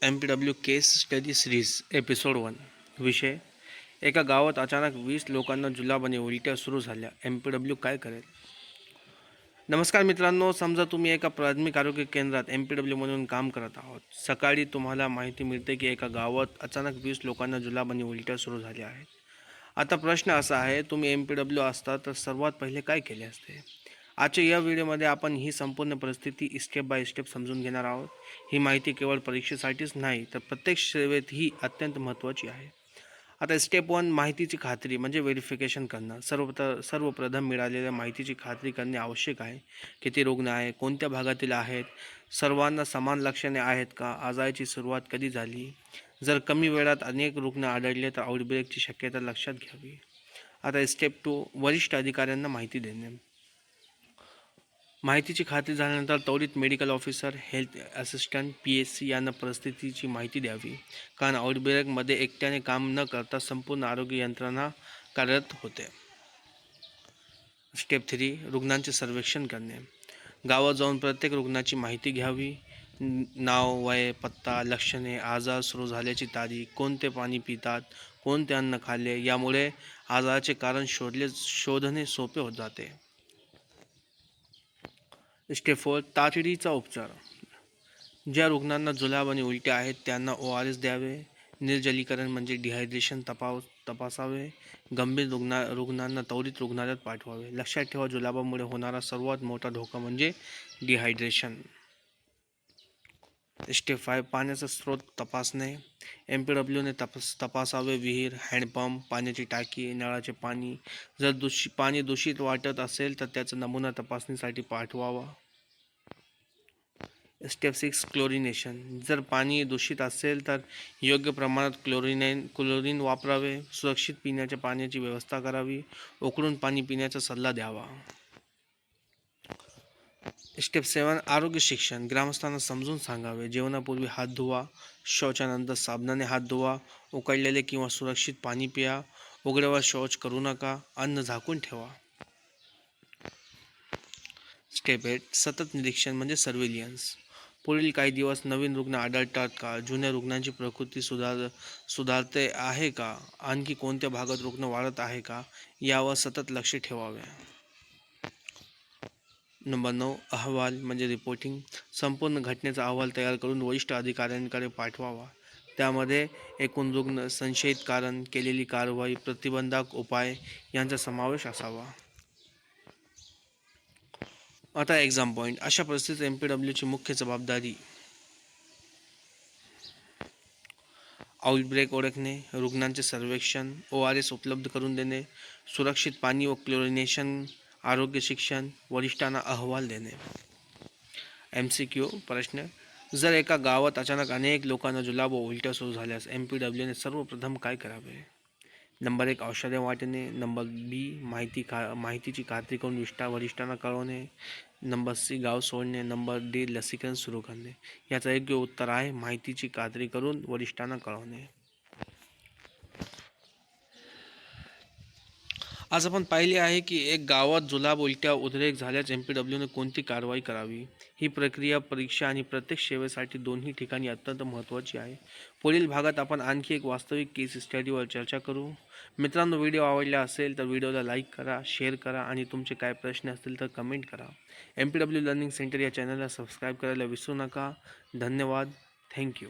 MPW केस study series episode 1. विषय: एका गावात अचानक 20 लोकांना जुलाब आणि उलट्या सुरू झाल्या. MPW काय करेल? नमस्कार मित्रांनो, समजा तुम्ही एका प्राथमिक आरोग्य केंद्रात MPW म्हणून काम करत आहात. सकाळी तुम्हाला माहिती मिळते की एका गावात अचानक 20 लोकांना जुलाब आणि उलट्या सुरू झाल्या आहेत. आता प्रश्न असा आहे, तुम्ही MPW असता तर सर्वात पहिले काय केले असते? आजच्या या व्हिडिओमध्ये आपण ही संपूर्ण परिस्थिती स्टेप बाय स्टेप समजून घेणार आहोत. ही माहिती केवळ परीक्षेसाठीच नाही तर प्रत्येक सेवेत ही अत्यंत महत्त्वाची आहे. आता स्टेप 1, माहितीची खात्री म्हणजे व्हेरिफिकेशन करणं. सर्वप्रथम मिळालेल्या माहितीची खात्री करणे आवश्यक आहे. किती रुग्ण आहे, कोणत्या भागातील आहेत, सर्वांना समान लक्षणे आहेत का, आजाराची सुरुवात कधी झाली, जर कमी वेळात अनेक रुग्ण आढळले तर आउटब्रेकची शक्यता लक्षात घ्यावी. आता स्टेप 2, वरिष्ठ अधिकाऱ्यांना माहिती देणे. माहितीची खात्री झाल्यानंतर त्वरित medical officer, health assistant, PSC यांना परिस्थितीची माहिती द्यावी, कारण आउटब्रेकमध्ये एकट्याने काम न करता संपूर्ण आरोग्य यंत्रणा कार्यरत होते. स्टेप 3, रुग्णांचे सर्वेक्षण करणे. गावात जाऊन प्रत्येक रुग्णाची माहिती घ्यावी. नाव, वय, पत्ता, लक्षणे, आजार सुरू झाल्याची तारीख, कोणते पाणी पितात, कोणते अन्न खाल्ले, यामुळे आजाराचे कारण शोधणे सोपे होत जाते. स्टेप 4, तातडीचा उपचार. ज्या रुग्णांना जुलाब आणि उलट्या आहेत त्यांना ORS द्यावे. निर्जलीकरण म्हणजे डिहायड्रेशन तपासावे. गंभीर रुग्णांना त्वरित रुग्णालयात पाठवावे. लक्षात ठेवा, जुलाबामुळे होणारा सर्वात मोठा धोका म्हणजे डिहायड्रेशन. स्टेप 5, पाण्याचा स्रोत तपासणे. MPWने तपासावे विहीर, हँडपंप, पाण्याची टाकी, नळाचे पाणी. जर पाणी दूषित वाटत असेल तर त्याचा नमुना तपासणीसाठी पाठवावा. Step 6, chlorination. जर पाणी दूषित असेल तर योग्य प्रमाणात क्लोरीन वापरावे. सुरक्षित पिण्याच्या पाण्याची व्यवस्था करावी. उकळून पाणी पिण्याचा सल्ला द्यावा. स्टेप 7, आरोग्य शिक्षण. ग्रामस्थांना समजून सांगावे. जेवणापूर्वी हात धुवा, शौचानंतर साबणाने हात धुवा, उकळलेले किंवा सुरक्षित पाणी पिया, उघड्यावर शौच करू नका, अन्न झाकून ठेवा. स्टेप 8, सतत निरीक्षण म्हणजे सर्व्हेलियन्स. पुढील काही दिवस नवीन रुग्ण आढळतात का, जुन्या रुग्णांची प्रकृती सुधारते आहे का, आणखी कोणत्या भागात रुग्ण वाढत आहे का, यावर सतत लक्ष ठेवावे. नंबर 9, अहवाल म्हणजे रिपोर्टिंग. संपूर्ण घटनेचा अहवाल तयार करून वरिष्ठ अधिकाऱ्यांकडे पाठवावा. त्यामध्ये एकूण रुग्ण, संशयित कारण, केलेली कारवाई, प्रतिबंधक उपाय यांचा समावेश असावा. आता एक्झाम पॉईंट. अशा परिस्थितीत MPWची मुख्य जबाबदारी: आउटब्रेक ओळखणे, रुग्णांचे सर्वेक्षण, ORS उपलब्ध करून देणे, सुरक्षित पाणी व क्लोरिनेशन, आरोग्य शिक्षण, वरिष्ठांना अहवाल देणे. MCQ प्रश्न: जर एका गावात अचानक अनेक लोकांना जुलाब व उलट्या सुरू झाल्यास MPWने सर्वप्रथम काय करावे? नंबर 1, औषधे वाटणे. नंबर B, माहितीची खात्री करून वरिष्ठांना कळवणे. नंबर C, गाव सोडणे. नंबर D, लसीकरण सुरू करणे. याचं योग्य उत्तर आहे माहितीची खात्री करून वरिष्ठांना कळवणे. आज आपण पाहिले आहे की एक गावात जुलाब, उलट्या, उद्रेक झाल्यास MPWने कोणती कारवाई करावी. ही प्रक्रिया परीक्षा आणि प्रत्येक सेवेसाठी दोन्ही ठिकाणी अत्यंत महत्त्वाची आहे. पुढील भागात आपण आणखी एक वास्तविक केस स्टडीवर चर्चा करू. मित्रांनो, व्हिडिओ आवडला असेल तर व्हिडिओला लाईक करा, शेअर करा आणि तुमचे काय प्रश्न असतील तर कमेंट करा. MPW लर्निंग सेंटर या चॅनलला सबस्क्राईब करायला विसरू नका. धन्यवाद. थँक्यू.